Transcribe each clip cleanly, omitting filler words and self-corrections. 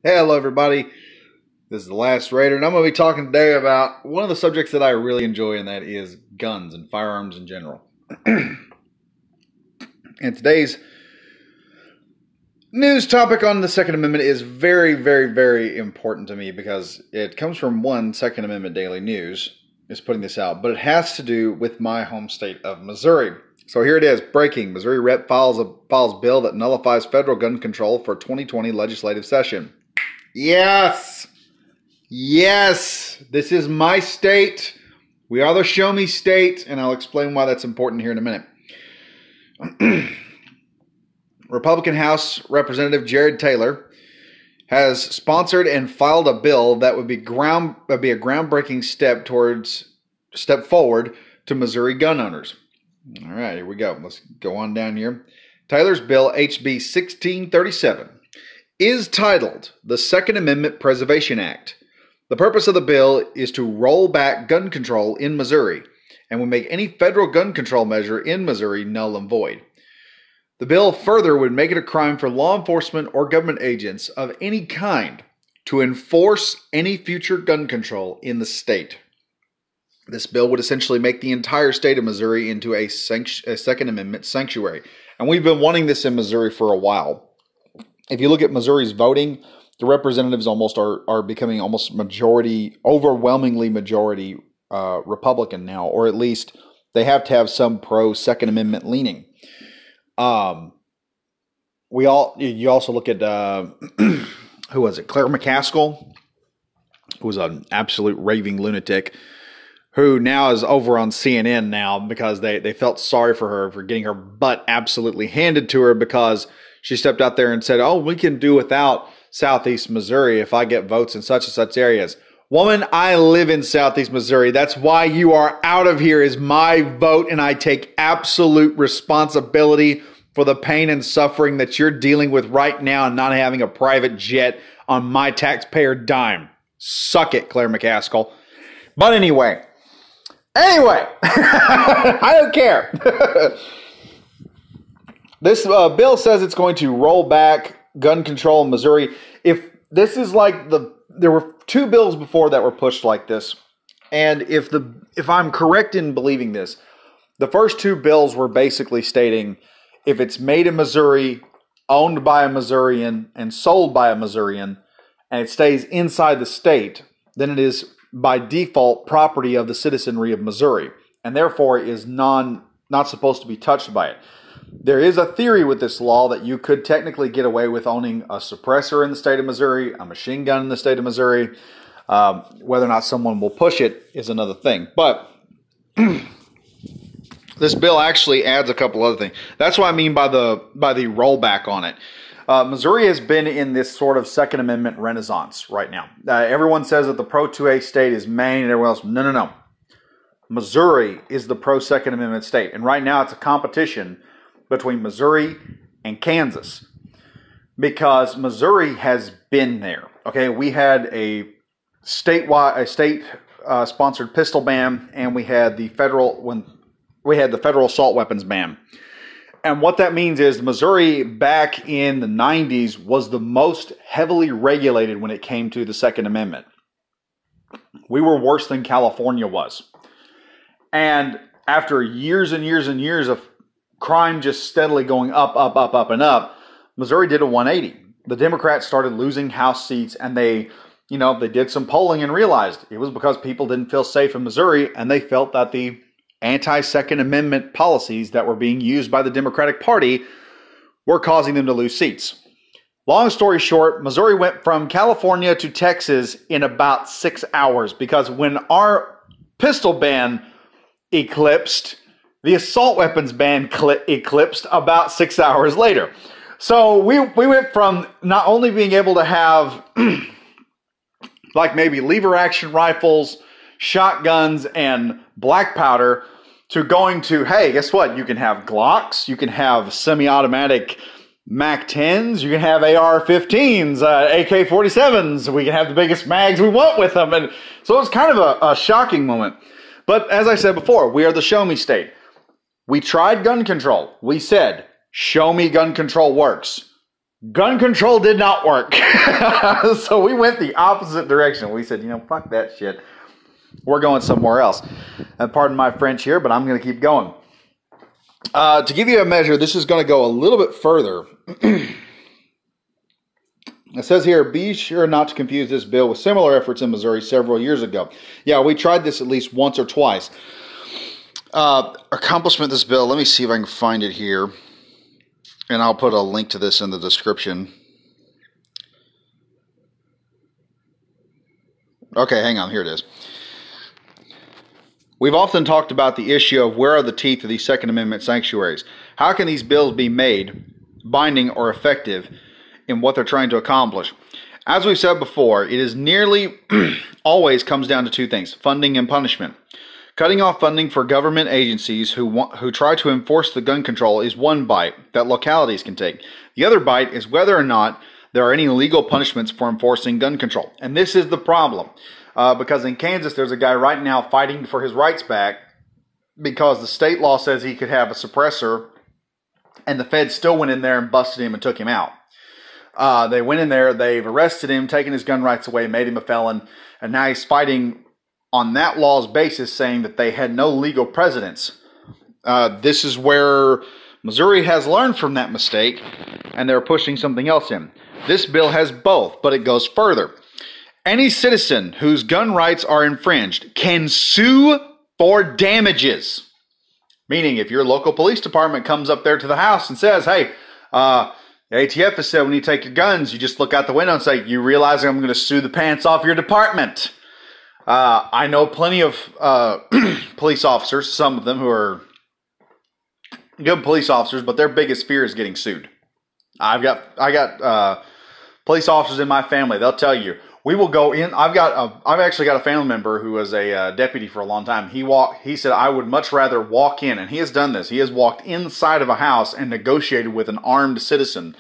Hello, everybody. This is the Last Raider, and I'm going to be talking today about one of the subjects that I really enjoy, and that is guns and firearms in general. And today's news topic on the Second Amendment is very, very, very important to me because it comes from one Second Amendment Daily News is putting this out, but it has to do with my home state of Missouri. So here it is. Breaking. Missouri Rep files bill that nullifies federal gun control for 2020 legislative session. Yes. Yes. This is my state. We are the show me state, and I'll explain why that's important here in a minute. Republican House Representative Jared Taylor has sponsored and filed a bill that would be a groundbreaking step forward to Missouri gun owners. All right, here we go. Let's go on down here. Taylor's bill, HB 1637, is titled the Second Amendment Preservation Act. The purpose of the bill is to roll back gun control in Missouri and would make any federal gun control measure in Missouri null and void. The bill further would make it a crime for law enforcement or government agents of any kind to enforce any future gun control in the state. This bill would essentially make the entire state of Missouri into a Second Amendment sanctuary. And we've been wanting this in Missouri for a while. If you look at Missouri's voting, the representatives are becoming almost overwhelmingly majority Republican now, or at least they have to have some pro-Second Amendment leaning. You also look at, who was it? Claire McCaskill, who was an absolute raving lunatic, who now is over on CNN now because they felt sorry for her for getting her butt absolutely handed to her because she stepped out there and said, oh, we can do without Southeast Missouri if I get votes in such and such areas. Woman, I live in Southeast Missouri. That's why you are out of here is my vote, and I take absolute responsibility for the pain and suffering that you're dealing with right now and not having a private jet on my taxpayer dime. Suck it, Claire McCaskill. But anyway, I don't care. This bill says it's going to roll back gun control in Missouri. If this is like there were two bills before that were pushed like this, and if I'm correct in believing this, the first two bills were basically stating if it's made in Missouri, owned by a Missourian, and sold by a Missourian, and it stays inside the state, then it is by default property of the citizenry of Missouri, and therefore is not supposed to be touched by it. There is a theory with this law that you could technically get away with owning a suppressor in the state of Missouri, a machine gun in the state of Missouri. Whether or not someone will push it is another thing. But this bill actually adds a couple other things. That's what I mean by the rollback on it. Missouri has been in this sort of Second Amendment renaissance right now. Everyone says that the pro-2A state is Maine and everyone else. No. Missouri is the pro-Second Amendment state. And right now it's a competition between Missouri and Kansas because Missouri has been there. Okay, we had a state-sponsored pistol ban, and we had the federal assault weapons ban. And what that means is Missouri back in the 90s was the most heavily regulated when it came to the Second Amendment. We were worse than California was. And after years and years and years of crime just steadily going up, and up, Missouri did a 180. The Democrats started losing House seats, and they did some polling and realized it was because people didn't feel safe in Missouri, and they felt that the anti-Second Amendment policies that were being used by the Democratic Party were causing them to lose seats. Long story short, Missouri went from California to Texas in about 6 hours because when our pistol ban eclipsed, the assault weapons ban eclipsed about 6 hours later. So we went from not only being able to have like maybe lever action rifles, shotguns, and black powder to going to, hey, guess what? You can have Glocks, you can have semi-automatic MAC-10s, you can have AR-15s, AK-47s, we can have the biggest mags we want with them. And so it's kind of a shocking moment. But as I said before, we are the show me state. We tried gun control. We said, show me gun control works. Gun control did not work. So we went the opposite direction. We said, fuck that shit. We're going somewhere else. And pardon my French here, but I'm going to keep going. To give you a measure, this is going to go a little bit further. It says here, be sure not to confuse this bill with similar efforts in Missouri several years ago. Yeah, we tried this at least once or twice. Accomplishment of this bill, let me see if I can find it here. And I'll put a link to this in the description. Okay, hang on, here it is. We've often talked about the issue of where are the teeth of these Second Amendment sanctuaries. How can these bills be made binding or effective in what they're trying to accomplish? As we've said before, it is nearly always comes down to two things: funding and punishment. Cutting off funding for government agencies who try to enforce the gun control is one bite that localities can take. The other bite is whether or not there are any legal punishments for enforcing gun control. And this is the problem. Because in Kansas, there's a guy right now fighting for his rights back because the state law says he could have a suppressor, and the feds still went in there and busted him and took him out. They went in there, they've arrested him, taken his gun rights away, made him a felon, and now he's fighting on that law's basis, saying that they had no legal precedents. This is where Missouri has learned from that mistake, and they're pushing something else in. This bill has both, but it goes further. Any citizen whose gun rights are infringed can sue for damages. Meaning, if your local police department comes up there to the house and says, hey, the ATF has said when you take your guns, you just look out the window and say, you realize I'm going to sue the pants off your department. I know plenty of police officers, some of them who are good police officers, but their biggest fear is getting sued. I got police officers in my family. They'll tell you, we will go in. I've actually got a family member who was a deputy for a long time. He said, I would much rather walk in, and he has done this. He has walked inside of a house and negotiated with an armed citizen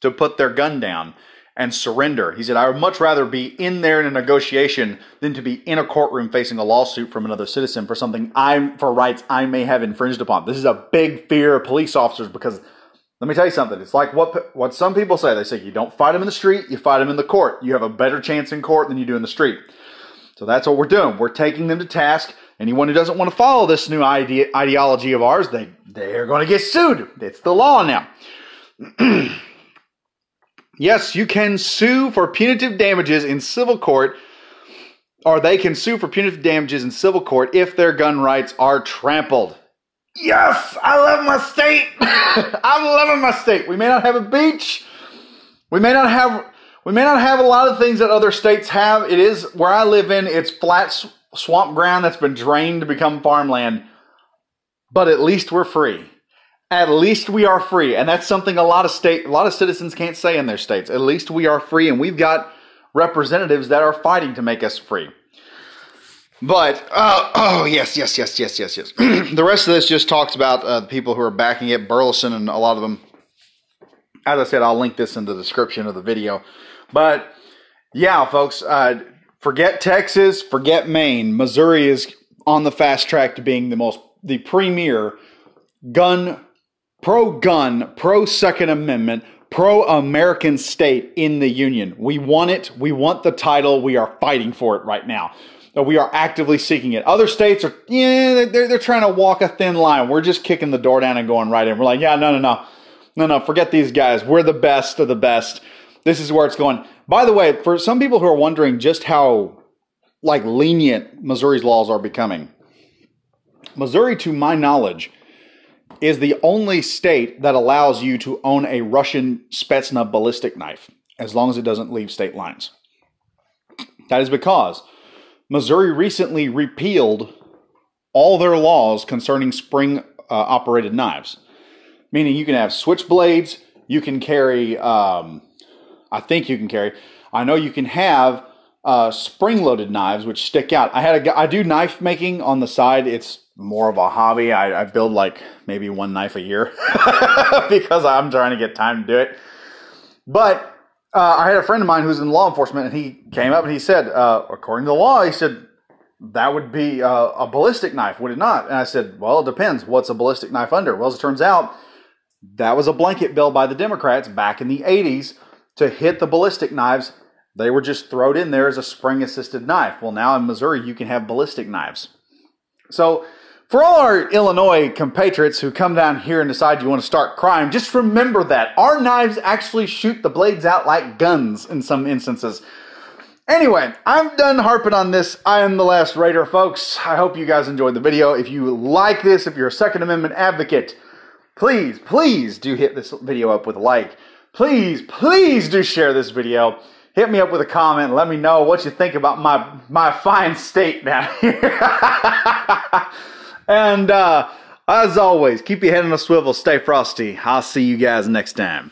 to put their gun down and surrender. He said, I would much rather be in there in a negotiation than to be in a courtroom facing a lawsuit from another citizen for something for rights I may have infringed upon. This is a big fear of police officers because, let me tell you something. It's like what some people say. They say you don't fight them in the street, you fight them in the court. You have a better chance in court than you do in the street. So that's what we're doing. We're taking them to task. Anyone who doesn't want to follow this new ideology of ours, they're going to get sued. It's the law now. Yes, you can sue for punitive damages in civil court, or they can sue for punitive damages in civil court if their gun rights are trampled. Yes, I love my state. I'm loving my state. We may not have a beach. We may not have a lot of things that other states have. It is where I live in. It's flat swamp ground that's been drained to become farmland. But at least we're free. At least we are free, and that's something a lot of citizens can't say in their states. At least we are free, and we've got representatives that are fighting to make us free. But, yes. The rest of this just talks about the people who are backing it, Burleson and a lot of them. As I said, I'll link this in the description of the video. But, yeah, folks, forget Texas, forget Maine. Missouri is on the fast track to being the premier pro-gun, pro-Second Amendment, pro-American state in the Union. We want it. We want the title. We are fighting for it right now. We are actively seeking it. Other states are, they're trying to walk a thin line. We're just kicking the door down and going right in. We're like, no, forget these guys. We're the best of the best. This is where it's going. By the way, for some people who are wondering just how lenient Missouri's laws are becoming, Missouri, to my knowledge, is the only state that allows you to own a Russian Spetsnaz ballistic knife as long as it doesn't leave state lines. That is because Missouri recently repealed all their laws concerning spring-operated knives, meaning you can have switchblades, you can carry, I know you can have spring-loaded knives which stick out. I do knife making on the side. It's more of a hobby. I build maybe one knife a year because I'm trying to get time to do it. But I had a friend of mine who's in law enforcement, and he came up and he said, according to the law, he said, that would be a ballistic knife, would it not? And I said, well, it depends. What's a ballistic knife under? Well, as it turns out, That was a blanket bill by the Democrats back in the 80s to hit the ballistic knives. They were just thrown in there as a spring-assisted knife. Well, now in Missouri, you can have ballistic knives. So for all our Illinois compatriots who come down here and decide you want to start crime, just remember that our knives actually shoot the blades out like guns in some instances. Anyway, I'm done harping on this. I am the Last Raider, folks. I hope you guys enjoyed the video. If you like this, if you're a Second Amendment advocate, please, please do hit this video up with a like. Please, please do share this video. Hit me up with a comment and let me know what you think about my fine state down here. And as always, keep your head on a swivel, stay frosty. I'll see you guys next time.